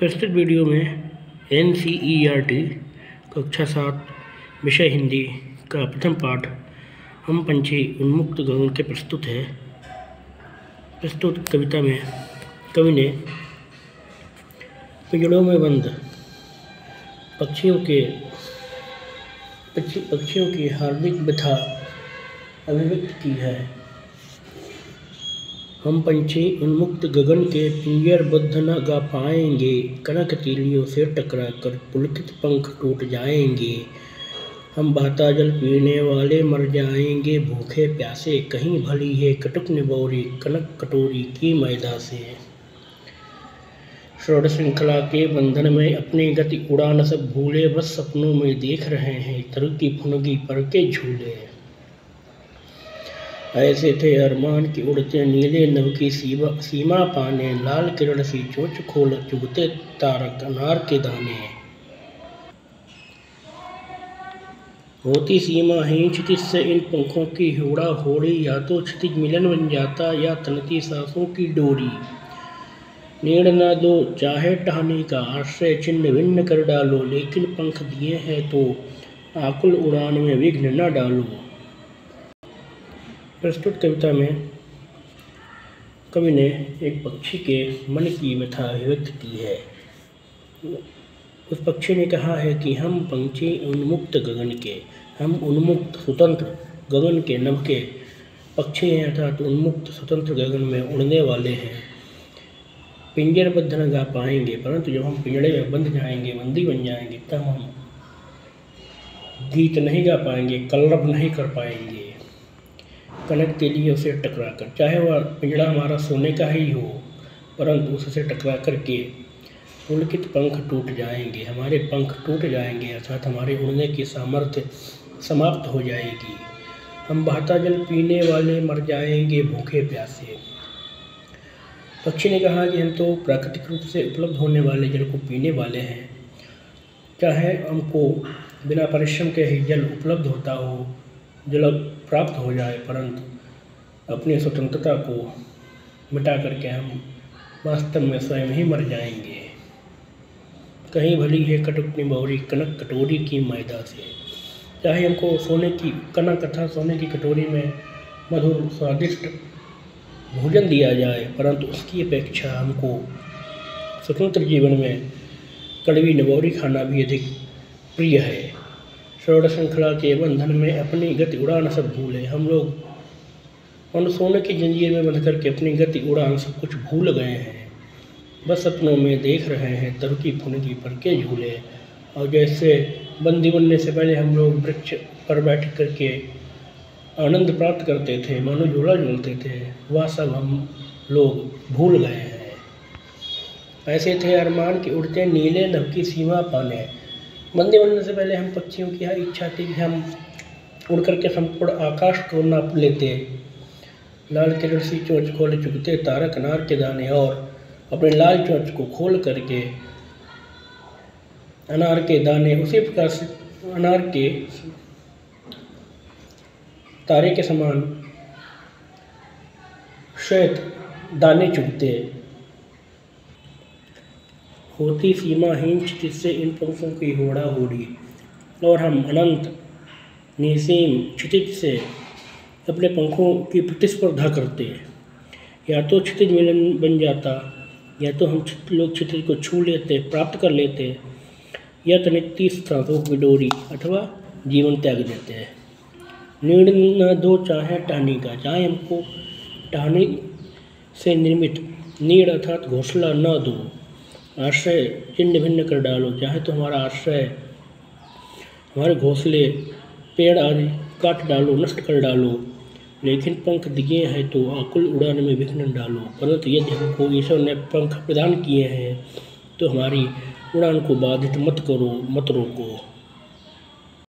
प्रस्तुत वीडियो में NCERT कक्षा 7 विषय हिंदी का प्रथम पाठ हम पंछी उन्मुक्त गगन के प्रस्तुत है। प्रस्तुत कविता में कवि ने पिंजड़ों में बंद पक्षियों की हार्दिक व्यथा अभिव्यक्त की है। हम पंछी उन्मुक्त गगन के पिंजरबद्ध न गा पाएंगे, कनक तीलियों से टकरा कर पुलकित पंख टूट जाएंगे। हम बहता जल पीने वाले मर जाएंगे भूखे प्यासे, कहीं भली है कटुक निबोरी कनक कटोरी की मैदा से। श्रोण श्रृंखला के बंधन में अपनी गति उड़ान सब भूले, बस सपनों में देख रहे हैं तरुकी फुनगी पर के झूले। ऐसे थे अरमान की उड़ते नीले नभ की सीमा पाने, लाल किरण सी चोंच खोल चुगते तारक अनार के दाने। होती सीमाहीन क्षितिज से इन पंखों की होड़ा होड़ी, या तो क्षितिज मिलन बन जाता या तनती सांसों की डोरी। नीड़ न दो चाहे टहनी का आश्रय चिन्ह भिन्न कर डालो, लेकिन पंख दिए हैं तो आकुल उड़ान में विघ्न न डालो। प्रस्तुत कविता में कवि ने एक पक्षी के मन की व्यथा अभिव्यक्त की है। उस पक्षी ने कहा है कि हम पंछी उन्मुक्त गगन के, हम उन्मुक्त स्वतंत्र गगन के नभ के पक्षी हैं, अर्थात उन्मुक्त स्वतंत्र गगन में उड़ने वाले हैं। पिंजरबद्ध न गा पाएंगे, परंतु जब हम पिंजड़े में बंध जाएंगे, बंदी बन जाएंगे, तब हम गीत नहीं गा पाएंगे, कलरव नहीं कर पाएंगे। कनक तीलियों से टकरा कर, चाहे वह पिंजड़ा हमारा सोने का ही हो, परंतु उससे टकरा करके पुलकित पंख टूट जाएंगे, हमारे पंख टूट जाएंगे, अर्थात हमारे उड़ने की सामर्थ्य समाप्त हो जाएगी। हम बहता जल पीने वाले मर जाएंगे भूखे प्यासे। पक्षी ने कहा कि हम तो प्राकृतिक रूप से उपलब्ध होने वाले जल को पीने वाले हैं, चाहे हमको बिना परिश्रम के ही जल उपलब्ध होता हो, जल प्राप्त हो जाए, परंतु अपनी स्वतंत्रता को मिटा करके हम वास्तव में स्वयं ही मर जाएंगे। कहीं भली है कटुक निबोरी कनक कटोरी की मैदा से। चाहे हमको सोने की कनक तथा सोने की कटोरी में मधुर स्वादिष्ट भोजन दिया जाए, परंतु उसकी अपेक्षा हमको स्वतंत्र जीवन में कड़वी निबोरी खाना भी अधिक प्रिय है। श्रोण श्रृंखला के बंधन में अपनी गति उड़ान सब भूले। हम लोग उन सोने की जंजीर में बंध करके अपनी गति उड़ान सब कुछ भूल गए हैं, बस सपनों में देख रहे हैं तरुकी फुनगी पर के झूले। और जैसे बंदी बनने से पहले हम लोग वृक्ष पर बैठ करके आनंद प्राप्त करते थे, मानो झूला झूलते थे, वह सब हम लोग भूल गए हैं। ऐसे थे अरमान के उड़ते नीले नभ की सीमा पाने। बंदी बनने से पहले हम पक्षियों की यह इच्छा थी कि हम उड़ करके संपूर्ण आकाश को नाप लेते, लाल किरण सी चोंच खोल चुगते तारक अनार के दाने, और अपने लाल चोंच को खोल करके अनार के दाने उसी प्रकार से अनार के तारे के समान श्वेत दाने चुगते। होती सीमाहीन क्षितिज से इन पंखों की होड़ा होड़ी, और हम अनंत निसीम क्षितिज से अपने पंखों की प्रतिस्पर्धा करते। या तो क्षितिज मिलन बन जाता, या तो हम लोग क्षितिज को छू लेते, प्राप्त कर लेते, या तनिकती सांसों की डोरी अथवा जीवन त्याग देते हैं। नीड़ न दो चाहे टहनी का, चाहे हमको टहनी से निर्मित नीड़ अर्थात घोंसला न दो, आश्रय चिन्ह भिन्न कर डालो, चाहे तो हमारा आश्रय हमारे घोंसले पेड़ आदि काट डालो, नष्ट कर डालो, लेकिन पंख दिए हैं तो आकुल उड़ान में विघ्न डालो। परंतु यदि हमको ईश्वर ने पंख प्रदान किए हैं तो हमारी उड़ान को बाधित मत करो, मत रोको।